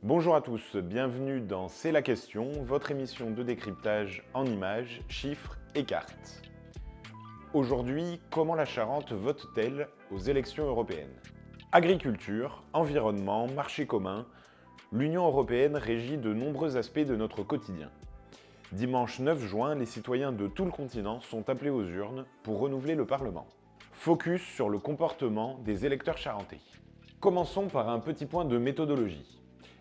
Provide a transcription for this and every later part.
Bonjour à tous, bienvenue dans C'est la question, votre émission de décryptage en images, chiffres et cartes. Aujourd'hui, comment la Charente vote-t-elle aux élections européennes? Agriculture, environnement, marché commun, l'Union européenne régit de nombreux aspects de notre quotidien. Dimanche 9 juin, les citoyens de tout le continent sont appelés aux urnes pour renouveler le Parlement. Focus sur le comportement des électeurs charentais. Commençons par un petit point de méthodologie.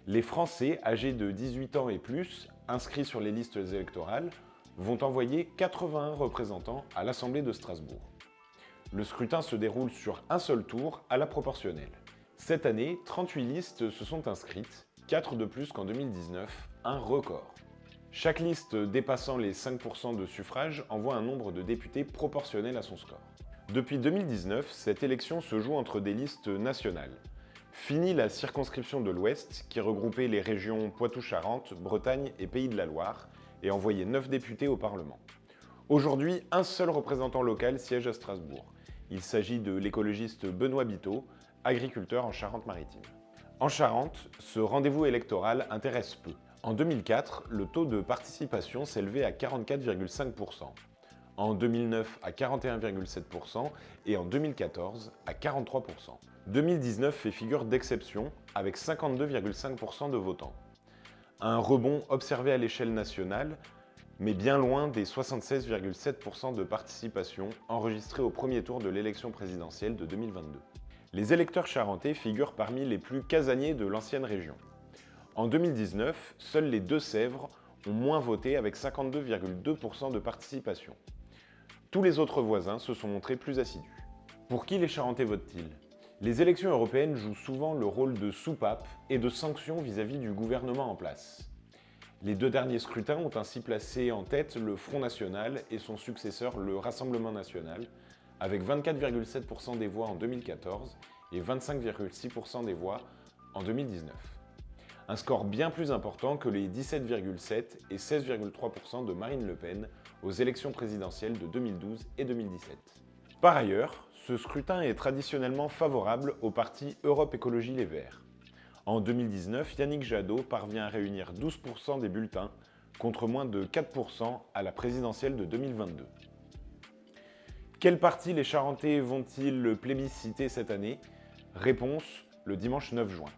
Les Français âgés de 18 ans et plus, inscrits sur les listes électorales, vont envoyer 81 représentants à l'Assemblée de Strasbourg. Le scrutin se déroule sur un seul tour à la proportionnelle. Cette année, 38 listes se sont inscrites, 4 de plus qu'en 2019, un record. Chaque liste dépassant les 5% de suffrages envoie un nombre de députés proportionnel à son score. Depuis 2019, cette élection se joue entre des listes nationales. Fini la circonscription de l'Ouest, qui regroupait les régions Poitou-Charentes, Bretagne et Pays de la Loire, et envoyait 9 députés au Parlement. Aujourd'hui, un seul représentant local siège à Strasbourg. Il s'agit de l'écologiste Benoît Biteau, agriculteur en Charente-Maritime. En Charente, ce rendez-vous électoral intéresse peu. En 2004, le taux de participation s'élevait à 44,5%. En 2009 à 41,7% et en 2014 à 43%. 2019 fait figure d'exception avec 52,5% de votants. Un rebond observé à l'échelle nationale, mais bien loin des 76,7% de participation enregistrés au premier tour de l'élection présidentielle de 2022. Les électeurs charentais figurent parmi les plus casaniers de l'ancienne région. En 2019, seuls les Deux-Sèvres ont moins voté avec 52,2% de participation. Tous les autres voisins se sont montrés plus assidus. Pour qui les Charentais votent-ils? Les élections européennes jouent souvent le rôle de soupape et de sanction vis-à-vis du gouvernement en place. Les deux derniers scrutins ont ainsi placé en tête le Front National et son successeur le Rassemblement National, avec 24,7% des voix en 2014 et 25,6% des voix en 2019. Un score bien plus important que les 17,7 et 16,3% de Marine Le Pen aux élections présidentielles de 2012 et 2017. Par ailleurs, ce scrutin est traditionnellement favorable au parti Europe Écologie Les Verts. En 2019, Yannick Jadot parvient à réunir 12% des bulletins, contre moins de 4% à la présidentielle de 2022. Quel parti les Charentais vont-ils plébisciter cette année? Réponse le dimanche 9 juin.